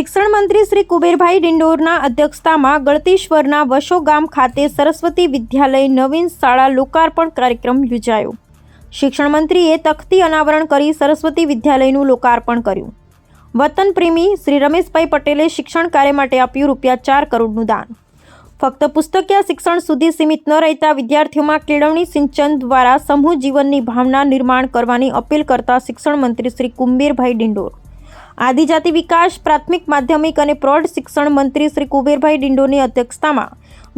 શિક્ષણ મંત્રી શ્રી કુબેરભાઈ ડિંડોરના અધ્યક્ષતામાં ગળતેશ્વરના વશો ગામ ખાતે સરસ્વતી વિદ્યાલય નવીન શાળા લોકાર્પણ કાર્યક્રમ યોજાયો। શિક્ષણ મંત્રીએ તખ્તી અનાવરણ કરી સરસ્વતી વિદ્યાલયનું લોકાર્પણ કર્યું। વતન પ્રેમી શ્રી રમેશભાઈ પટેલે શિક્ષણ કાર્ય માટે આપ્યું ₹4 કરોડનું દાન। ફક્ત પુસ્તકીય શિક્ષણ સુધી સીમિત ન રહેતા વિદ્યાર્થીઓમાં કેળવણી સિંચન દ્વારા સમૂહ જીવનની ભાવના નિર્માણ કરવાની અપીલ કરતા શિક્ષણ મંત્રી શ્રી કુબેરભાઈ ડિંડોર, આદિજાતિ વિકાસ, પ્રાથમિક, માધ્યમિક અને પ્રૌઢ શિક્ષણ મંત્રી શ્રી કુબેરભાઈ ડિંડોરની અધ્યક્ષતામાં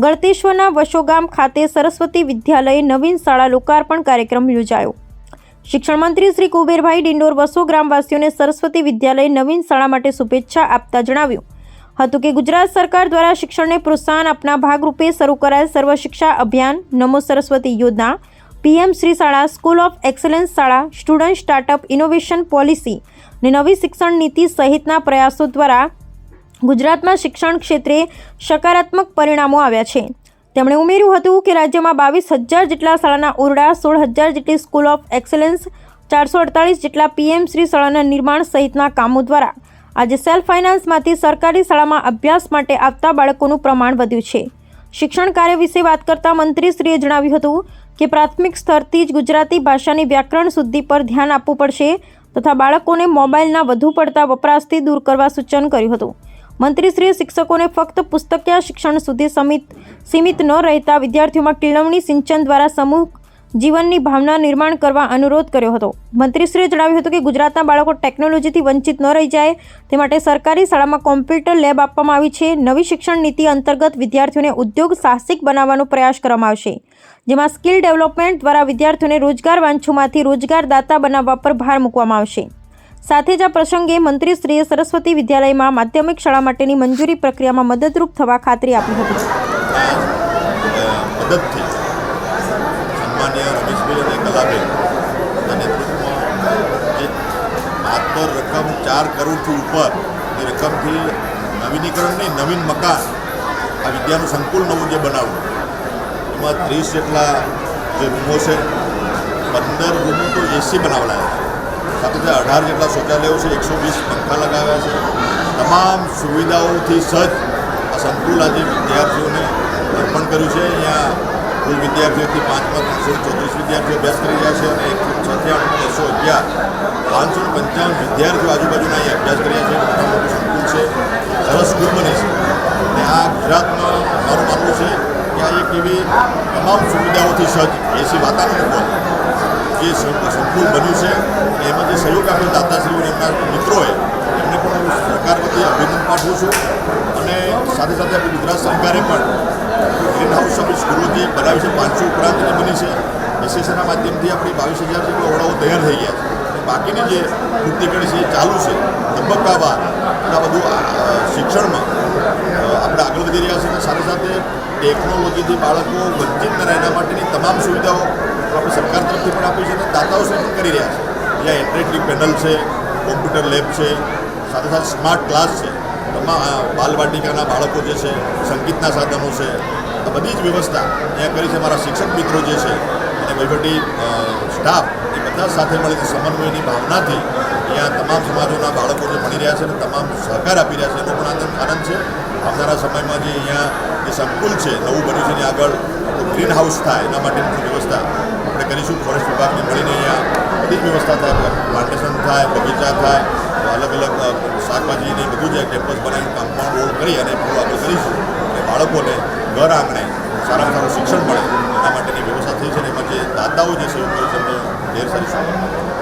ગળતેશ્વરના વશો ગામ ખાતે સરસ્વતી વિદ્યાલય નવીન શાળા લોકાર્પણ કાર્યક્રમ યોજાયો। શિક્ષણ મંત્રી શ્રી કુબેરભાઈ ડિંડોર વશો ગ્રામવાસીઓને સરસ્વતી વિદ્યાલય નવીન શાળા માટે શુભેચ્છા આપતા જણાવ્યું હતું કે ગુજરાત સરકાર દ્વારા શિક્ષણને પ્રોત્સાહન આપના ભાગરૂપે શરૂ કરાયેલ સર્વ શિક્ષા અભિયાન, નમો સરસ્વતી યોજના, PM શ્રી શાળા, સ્કૂલ ઓફ એક્સલન્સ શાળા, સ્ટુડન્ટ સ્ટાર્ટઅપ ઇનોવેશન પોલિસી અને નવી શિક્ષણ નીતિ સહિતના પ્રયાસો દ્વારા ગુજરાતમાં શિક્ષણ ક્ષેત્રે સકારાત્મક પરિણામો આવ્યા છે। તેમણે ઉમેર્યું હતું કે રાજ્યમાં 22,000 જેટલા શાળાના ઓરડા, 16,000 જેટલી સ્કૂલ ઓફ એક્સલન્સ, 448 જેટલા PM શ્રી શાળાના નિર્માણ સહિતના કામો દ્વારા આજે સેલ્ફ ફાઇનાન્સમાંથી સરકારી શાળામાં અભ્યાસ માટે આવતા બાળકોનું પ્રમાણ વધ્યું છે। શિક્ષણ કાર્ય વિશે વાત કરતા મંત્રીશ્રીએ જણાવ્યું હતું કે પ્રાથમિક સ્તરથી જ ગુજરાતી ભાષાની વ્યાકરણ શુદ્ધિ પર ધ્યાન આપવું પડશે તથા બાળકોને મોબાઈલના વધુ પડતા વપરાશથી દૂર કરવા સૂચન કર્યું હતું। મંત્રીશ્રીએ શિક્ષકોને ફક્ત પુસ્તકીય શિક્ષણ સુધી સીમિત ન રહેતા વિદ્યાર્થીઓમાં કેળવણી સિંચન દ્વારા સમૂહ જીવનની ભાવના નિર્માણ કરવા અનુરોધ કર્યો હતો। મંત્રીશ્રીએ જણાવ્યું હતું કે ગુજરાતના બાળકો ટેકનોલોજીથી વંચિત ન રહી જાય તે માટે સરકારી શાળામાં કોમ્પ્યુટર લેબ આપવામાં આવી છે। નવી શિક્ષણ નીતિ અંતર્ગત વિદ્યાર્થીઓને ઉદ્યોગ સાહસિક બનાવવાનો પ્રયાસ કરવામાં આવશે, જેમાં સ્કિલ ડેવલપમેન્ટ દ્વારા વિદ્યાર્થીઓને રોજગાર વાંચ્છોમાંથી રોજગારદાતા બનાવવા પર ભાર મૂકવામાં આવશે। સાથે જ આ પ્રસંગે મંત્રીશ્રીએ સરસ્વતી વિદ્યાલયમાં માધ્યમિક શાળા માટેની મંજૂરી પ્રક્રિયામાં મદદરૂપ થવા ખાતરી આપી હતી। સન્માનીય રમેશભાઈ અને કલાબેન ના નેતૃત્વમાં જે માત્ર રકમ 4 કરોડથી ઉપરની રકમથી નવીનીકરણ નહીં, નવીન મકાન, આ વિદ્યાનું સંકુલ નવું જે બનાવવું, એમાં 30 જેટલા જે રૂમો છે, 15 રૂમો તો AC બનાવડાયા છે, સાથે 18 જેટલા શૌચાલયો છે, 120 પંખા લગાવ્યા છે। તમામ સુવિધાઓથી સજ્જ આ સંકુલ આજે વિદ્યાર્થીઓને અર્પણ કર્યું છે। અહીંયા કુલ વિદ્યાર્થીઓથી 5,334 વિદ્યાર્થીઓ અભ્યાસ કરી રહ્યા છે અને 196,211 555 વિદ્યાર્થીઓ આજુબાજુના અહીંયા અભ્યાસ કરી રહ્યા છે। મોટા મોટું સંકુલ છે, સરસ સ્કૂલ બની છે અને આ ગુજરાતમાં મારું માનવું છે કે આ એક એવી તમામ સુવિધાઓથી સજ્જ AC વાતાવરણ જે સંકુલ બન્યું છે એમાં જે સહયોગ આપ્યો દાતાશ્રીઓ અને એમના મિત્રોએ, એમને પણ હું સરકાર વતી અભિનંદન પાઠવું છું અને સાથે સાથે આપણી ગુજરાત સરકારે પણ ગ્રીન હાઉસ સર્વિસ સ્કૂલો જે બનાવી છે, 500 ઉપરાંતની બની છે। એસએસના માધ્યમથી આપણી 22,000 જેટલા ઓરડાઓ તૈયાર થઈ ગયા છે અને બાકીની જે વૃત્તિકરણ છે એ ચાલુ છે। તબક્કાવાર આ બધું શિક્ષણમાં આપણે આગળ વધી રહ્યા છીએ અને સાથે સાથે ટેકનોલોજીથી બાળકો વંચિત ન રહે એના માટેની તમામ સુવિધાઓ આપણે સરકાર તરફથી પણ આપી છે અને દાતાઓ પણ કરી રહ્યા છે। જ્યાં ઇન્ટરેક્ટિવ પેનલ છે, કોમ્પ્યુટર લેબ છે, સાથે સાથે સ્માર્ટ ક્લાસ છે, બાલવાટિકાના બાળકો જે છે, સંગીતના સાધનો છે, આ બધી જ વ્યવસ્થા અહીંયા કરી છે। મારા શિક્ષક મિત્રો જે છે અને વહીવટી સ્ટાફ એ બધા સાથે મળીને સમન્વયની ભાવનાથી અહીંયા તમામ સમાજોના બાળકો જે ભણી રહ્યા છે અને તમામ સહકાર આપી રહ્યા છે એનો પણ આનંદ છે। આવનારા સમયમાં જે અહીંયા જે સંકુલ છે નવું બન્યું છે એની આગળ ગ્રીન હાઉસ થાય એના માટેની વ્યવસ્થા આપણે કરીશું। ફોરેસ્ટ વિભાગને મળીને અહીંયા બધી જ વ્યવસ્થા થાય, પ્લાન્ટેશન થાય, બગીચા થાય, અલગ અલગ શાકભાજીની બધું જ કેમ્પસ બનાવીને કમ્પાઉન્ડ વોલ કરી અને પૂરું આગળ કરીશું અને બાળકોને ઘર આંગણે સારામાં સારું શિક્ષણ મળે એના માટેની વ્યવસ્થા થઈ છે અને એમાં જે દાતાઓ જે સહયોગ કર્યો છે એમને ઢેર સારી શુભકામનાઓ।